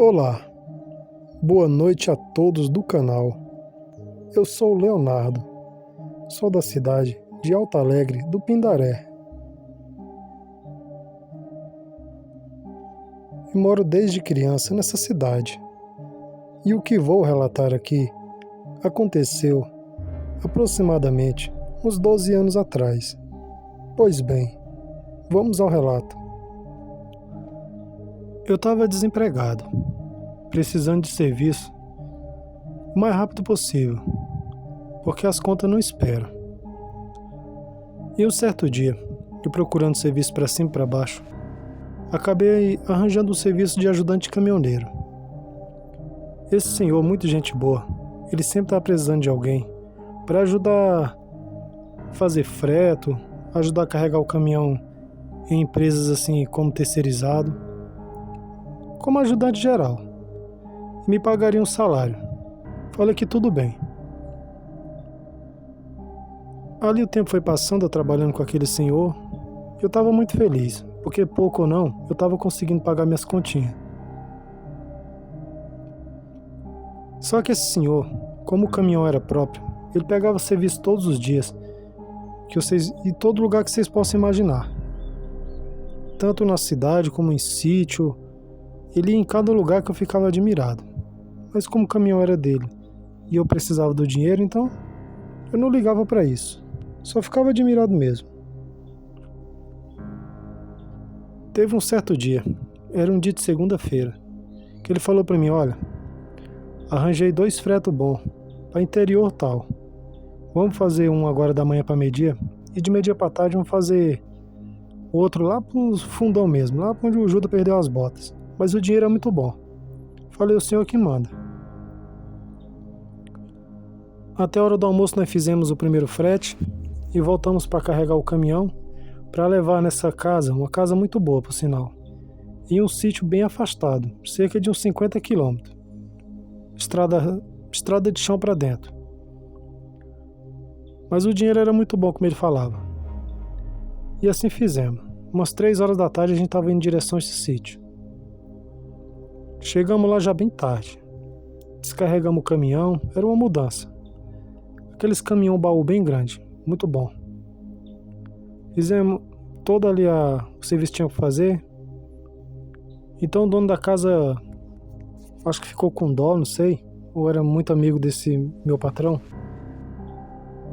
Olá, boa noite a todos do canal. Eu sou o Leonardo, sou da cidade de Alto Alegre do Pindaré e moro desde criança nessa cidade. E o que vou relatar aqui aconteceu aproximadamente uns 12 anos atrás. Pois bem, vamos ao relato. Eu estava desempregado, precisando de serviço o mais rápido possível, porque as contas não esperam. E um certo dia, eu procurando serviço para cima e para baixo, acabei arranjando um serviço de ajudante caminhoneiro. Esse senhor, muito gente boa, ele sempre estava precisando de alguém para ajudar a fazer freto, ajudar a carregar o caminhão em empresas assim como terceirizado, como ajudante geral. Me pagaria um salário. Falei que tudo bem. Ali o tempo foi passando, eu trabalhando com aquele senhor. Eu estava muito feliz, porque pouco ou não, eu estava conseguindo pagar minhas continhas. Só que esse senhor, como o caminhão era próprio, ele pegava serviço todos os dias, em todo lugar que vocês possam imaginar. Tanto na cidade como em sítio, ele ia em cada lugar que eu ficava admirado. Mas como o caminhão era dele e eu precisava do dinheiro, então eu não ligava para isso. Só ficava admirado mesmo. Teve um certo dia, era um dia de segunda-feira, que ele falou para mim: olha, arranjei 2 fretos bons, para interior tal. Vamos fazer um agora da manhã para meio-dia, e de meio-dia para tarde vamos fazer outro lá pro fundão mesmo, lá onde o Judas perdeu as botas. Mas o dinheiro é muito bom. Falei: o senhor que manda. Até a hora do almoço nós fizemos o primeiro frete e voltamos para carregar o caminhão para levar nessa casa, uma casa muito boa por sinal, em um sítio bem afastado, cerca de uns 50 quilômetros. Estrada de chão para dentro. Mas o dinheiro era muito bom, como ele falava. E assim fizemos. Umas 3 horas da tarde a gente estava indo em direção a esse sítio. Chegamos lá já bem tarde. Descarregamos o caminhão, era uma mudança. Aqueles caminhão baú bem grande, muito bom. Fizemos todo ali o serviço que tinha que fazer. Então o dono da casa, acho que ficou com dó, não sei, ou era muito amigo desse meu patrão,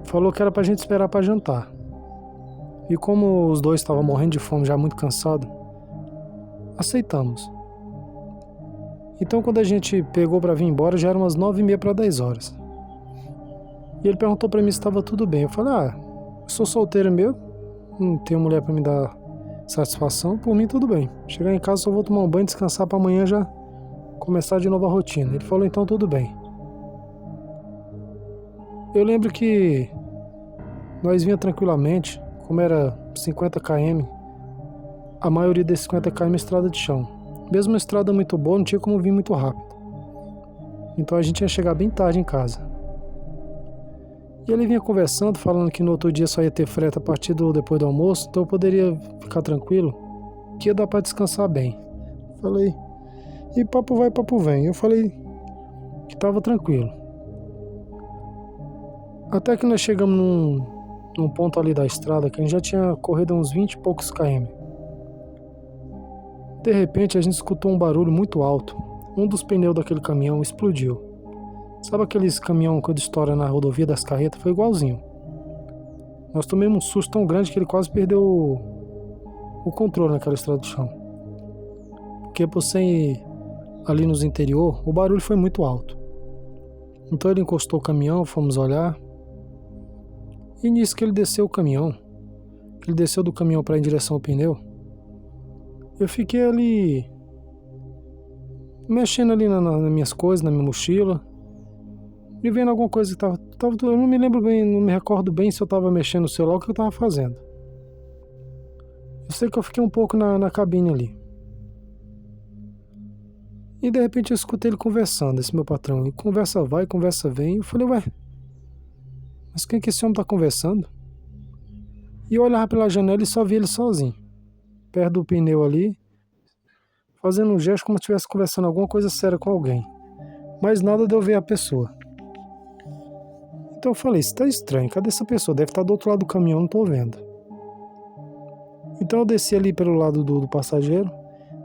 falou que era pra gente esperar pra jantar. E como os dois estavam morrendo de fome, já muito cansado, aceitamos. Então quando a gente pegou pra vir embora, já eram umas 9h30 para 10 horas. E ele perguntou pra mim se estava tudo bem. Eu falei: eu sou solteiro mesmo, não tenho mulher pra me dar satisfação, por mim tudo bem. Chegar em casa só vou tomar um banho, descansar pra amanhã já começar de novo a rotina. Ele falou: então tudo bem. Eu lembro que nós vinha tranquilamente, como era 50 km, a maioria desses 50 km é estrada de chão. Mesmo uma estrada muito boa, não tinha como vir muito rápido. Então a gente ia chegar bem tarde em casa. E ele vinha conversando, falando que no outro dia só ia ter frete a partir depois do almoço, então eu poderia ficar tranquilo, que ia dar para descansar bem. Falei: e papo vai, papo vem. Eu falei que estava tranquilo. Até que nós chegamos num ponto ali da estrada que a gente já tinha corrido uns 20 e poucos km. De repente a gente escutou um barulho muito alto. Um dos pneus daquele caminhão explodiu. Sabe aqueles caminhão quando estoura na rodovia das carretas? Foi igualzinho. Nós tomamos um susto tão grande que ele quase perdeu o controle naquela estrada de chão. Porque por ser ali nos interior, o barulho foi muito alto. Então ele encostou o caminhão, fomos olhar. E nisso que ele desceu o caminhão, que ele desceu do caminhão para ir em direção ao pneu, eu fiquei ali mexendo ali nas minhas coisas, na minha mochila, e vendo alguma coisa que tava, eu não me lembro bem, não me recordo bem se eu tava mexendo no celular ou o que eu tava fazendo. Eu sei que eu fiquei um pouco na cabine ali. E de repente eu escutei ele conversando, esse meu patrão, e conversa vai, conversa vem. Eu falei: ué, mas quem que esse homem tá conversando? E eu olhava pela janela e só via ele sozinho, perto do pneu ali, fazendo um gesto como se estivesse conversando alguma coisa séria com alguém. Mas nada de eu ver a pessoa. Então eu falei, isso tá estranho, cadê essa pessoa? Deve estar do outro lado do caminhão, não tô vendo. Então eu desci ali pelo lado do passageiro,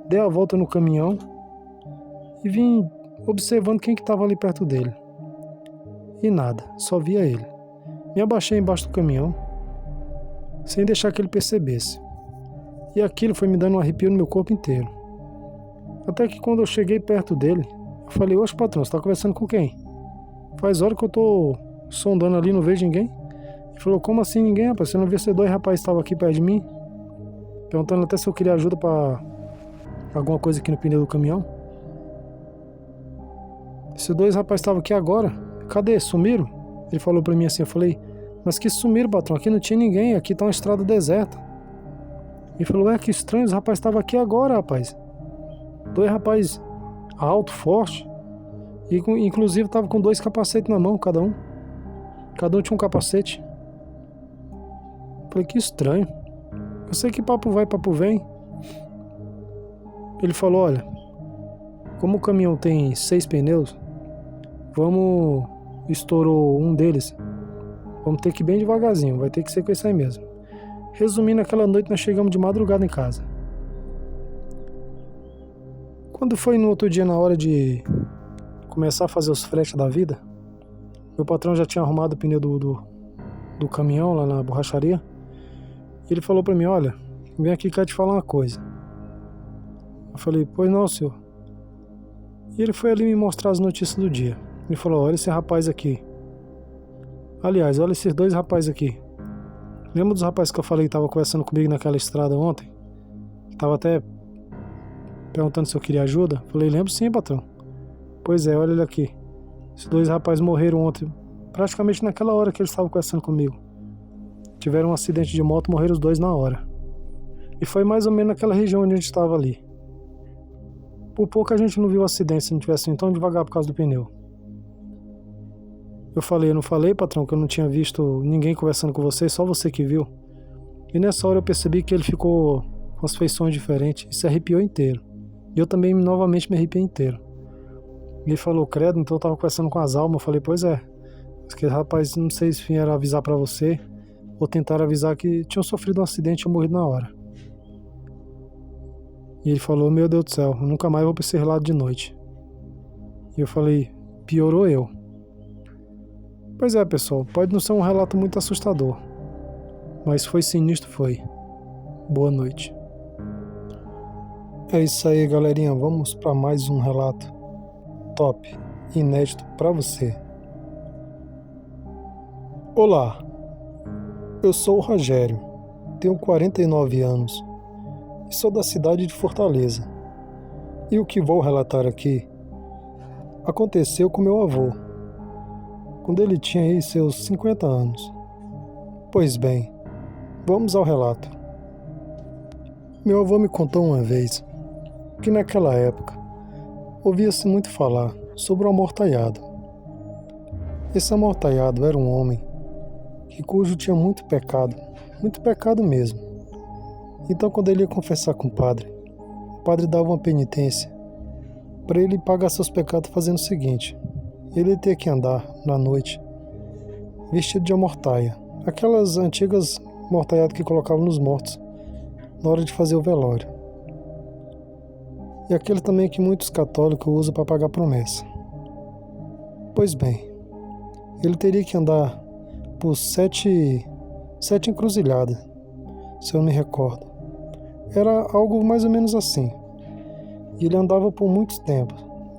dei a volta no caminhão e vim observando quem que estava ali perto dele. E nada, só via ele. Me abaixei embaixo do caminhão, sem deixar que ele percebesse. E aquilo foi me dando um arrepio no meu corpo inteiro. Até que quando eu cheguei perto dele, eu falei, oxe patrão, você tá conversando com quem? Faz hora que eu tô sondando ali, não vejo ninguém. Ele falou, como assim ninguém, rapaz? Você não viu se dois rapazes estavam aqui perto de mim? Perguntando até se eu queria ajuda pra alguma coisa aqui no pneu do caminhão. Esses dois rapazes estavam aqui agora. Cadê? Sumiram? Ele falou pra mim assim, eu falei, mas que sumiram, patrão? Aqui não tinha ninguém, aqui tá uma estrada deserta. Ele falou, que estranho, os rapazes estavam aqui agora, rapaz. Dois rapazes alto, forte. E inclusive tava com 2 capacetes na mão, cada um. Cada um tinha um capacete. Falei, que estranho. Eu sei que papo vai, papo vem. Ele falou, olha, como o caminhão tem 6 pneus, estourou um deles, vamos ter que ir bem devagarzinho, vai ter que ser com esse aí mesmo. Resumindo, aquela noite nós chegamos de madrugada em casa. Quando foi no outro dia, na hora de começar a fazer os fretes da vida, meu patrão já tinha arrumado o pneu do caminhão lá na borracharia. E ele falou pra mim, olha, vem aqui que eu quero te falar uma coisa. Eu falei, pois não, senhor. E ele foi ali me mostrar as notícias do dia. Ele falou, olha esse rapaz aqui. Aliás, olha esses 2 rapazes aqui. Lembra dos rapazes que eu falei que estavam conversando comigo naquela estrada ontem? Tava até perguntando se eu queria ajuda. Falei, lembro sim, patrão. Pois é, olha ele aqui. Esses 2 rapazes morreram ontem, praticamente naquela hora que eles estavam conversando comigo. Tiveram um acidente de moto, morreram os 2 na hora. E foi mais ou menos naquela região onde a gente estava ali. Por pouco a gente não viu o acidente se não tivesse indo tão devagar por causa do pneu. Eu não falei, patrão, que eu não tinha visto ninguém conversando com você, só você que viu. E nessa hora eu percebi que ele ficou com as feições diferentes e se arrepiou inteiro. E eu também novamente me arrepiei inteiro. Ele falou, credo, então eu tava conversando com as almas. Eu falei, pois é. Aquele rapaz, não sei se vieram avisar pra você ou tentaram avisar que tinham sofrido um acidente e tinham morrido na hora. E ele falou, meu Deus do céu, eu nunca mais vou pra esse lado de noite. E eu falei, piorou eu. Pois é, pessoal, pode não ser um relato muito assustador, mas foi sinistro, foi. Boa noite. É isso aí, galerinha, vamos para mais um relato top, inédito para você. Olá, eu sou o Rogério, tenho 49 anos e sou da cidade de Fortaleza. E o que vou relatar aqui aconteceu com meu avô, quando ele tinha aí seus 50 anos. Pois bem, vamos ao relato. Meu avô me contou uma vez que naquela época ouvia-se muito falar sobre o amortalhado. Esse amortalhado era um homem cujo tinha muito pecado mesmo. Então quando ele ia confessar com o padre dava uma penitência para ele pagar seus pecados fazendo o seguinte: ele ia ter que andar na noite vestido de amortaia, aquelas antigas mortalhadas que colocavam nos mortos na hora de fazer o velório. E aquele também que muitos católicos usam para pagar promessa. Pois bem, ele teria que andar por sete encruzilhadas, se eu me recordo. Era algo mais ou menos assim. E ele andava por muito tempo.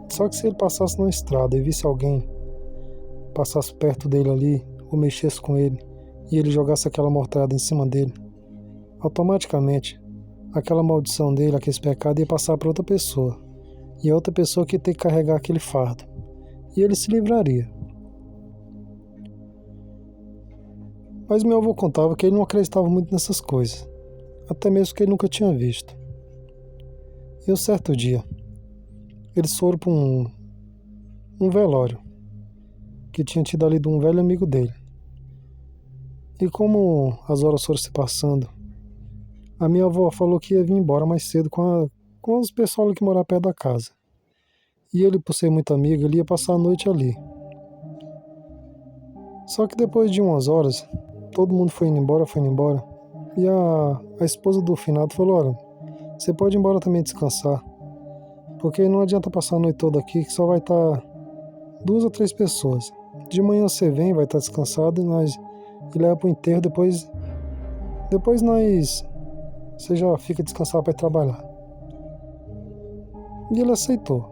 Só que se ele passasse na estrada e visse alguém passasse perto dele ali, ou mexesse com ele, e ele jogasse aquela mortalhada em cima dele, automaticamente aquela maldição dele, aquele pecado ia passar para outra pessoa, e a outra pessoa que ia ter que carregar aquele fardo, e ele se livraria. Mas meu avô contava que ele não acreditava muito nessas coisas, até mesmo que ele nunca tinha visto. E um certo dia eles foram para um velório que tinha tido ali de um velho amigo dele. E como as horas foram se passando, a minha avó falou que ia vir embora mais cedo com com os pessoal que moravam perto da casa. E ele, por ser muito amigo, ele ia passar a noite ali. Só que depois de umas horas, todo mundo foi indo embora, e a esposa do finado falou: olha, você pode ir embora também descansar, porque não adianta passar a noite toda aqui, que só vai estar 2 ou 3 pessoas. De manhã você vem, vai estar descansado, e leva pro enterro, depois você já fica descansado para ir trabalhar. E ele aceitou.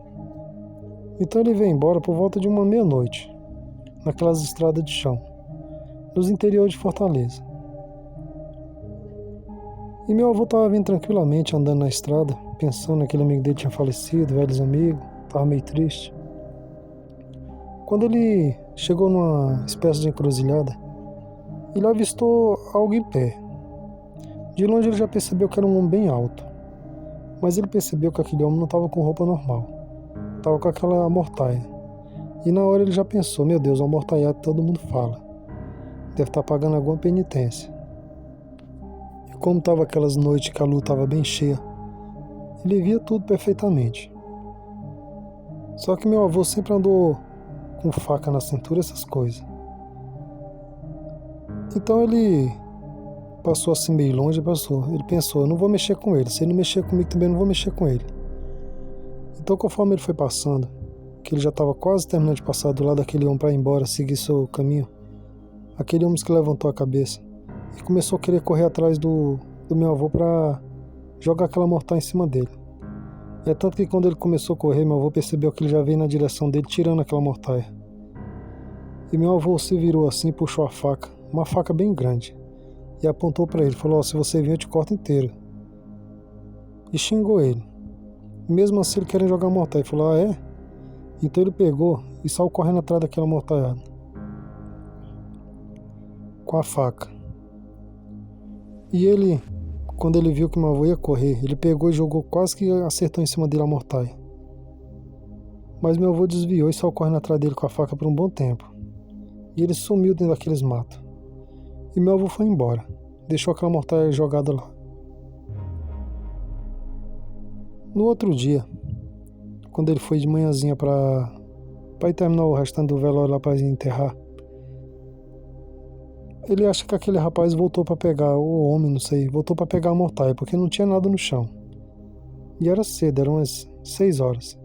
Então ele veio embora por volta de uma meia-noite, naquelas estradas de chão, nos interiores de Fortaleza. E meu avô estava vindo tranquilamente, andando na estrada, pensando que aquele amigo dele tinha falecido, velhos amigos, estava meio triste. Quando ele chegou numa espécie de encruzilhada, ele avistou algo em pé. De longe ele já percebeu que era um homem bem alto, mas ele percebeu que aquele homem não estava com roupa normal, estava com aquela mortaia. E na hora ele já pensou: meu Deus, o amortaiado todo mundo fala, deve estar pagando alguma penitência. E como estava aquelas noites que a lua estava bem cheia, ele via tudo perfeitamente. Só que meu avô sempre andou com faca na cintura, essas coisas. Então ele passou assim meio longe, ele pensou: eu não vou mexer com ele, se ele não mexer comigo também eu não vou mexer com ele. Então conforme ele foi passando, que ele já estava quase terminando de passar do lado daquele homem para ir embora, seguir seu caminho, aquele homem que levantou a cabeça e começou a querer correr atrás do meu avô para jogar aquela mortal em cima dele. É tanto que quando ele começou a correr, meu avô percebeu que ele já veio na direção dele tirando aquela mortaia. E meu avô se virou assim, puxou a faca, uma faca bem grande, e apontou para ele, falou: se você vir eu te corto inteiro. E xingou ele. E mesmo assim ele querendo jogar a mortaia, ele falou: é? Então ele pegou e saiu correndo atrás daquela mortaiada com a faca. E ele, quando ele viu que meu avô ia correr, ele pegou e jogou, quase que acertou em cima dele a mortaia. Mas meu avô desviou e saiu correndo atrás dele com a faca por um bom tempo. E ele sumiu dentro daqueles matos. E meu avô foi embora, deixou aquela mortaia jogada lá. No outro dia, quando ele foi de manhãzinha para ir terminar o restante do velório lá para enterrar, ele acha que aquele rapaz voltou para pegar, o homem, não sei, voltou para pegar a mortaia, porque não tinha nada no chão. E era cedo, eram umas 6 horas.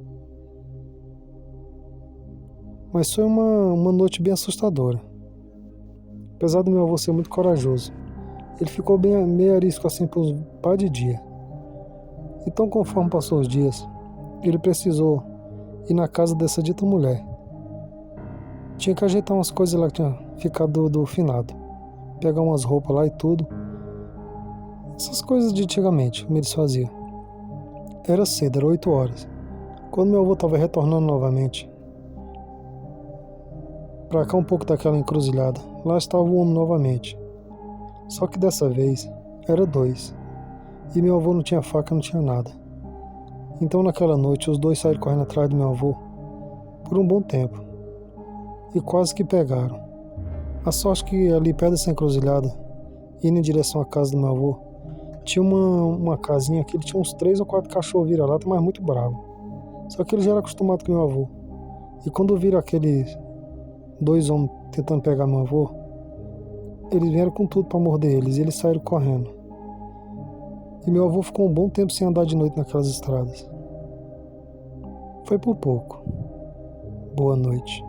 Mas foi uma noite bem assustadora. Apesar do meu avô ser muito corajoso, ele ficou bem meio arisco assim por um par de dias. Então, conforme passou os dias, ele precisou ir na casa dessa dita mulher. Tinha que ajeitar umas coisas lá que tinha ficado do finado. Pegar umas roupas lá e tudo. Essas coisas de antigamente, como eles faziam. Era cedo, era 8 horas. Quando meu avô estava retornando novamente para cá, um pouco daquela encruzilhada, lá estava o homem novamente. Só que dessa vez era 2. E meu avô não tinha faca, não tinha nada. Então naquela noite os 2 saíram correndo atrás do meu avô por um bom tempo. E quase que pegaram. A sorte que ali perto dessa encruzilhada, indo em direção à casa do meu avô, tinha uma casinha que ele tinha uns 3 ou 4 cachorros vira-lata, mas muito bravo. Só que ele já era acostumado com meu avô. E quando viram aqueles 2 homens tentando pegar meu avô, eles vieram com tudo para morder eles, e eles saíram correndo. E meu avô ficou um bom tempo sem andar de noite naquelas estradas. Foi por pouco. Boa noite.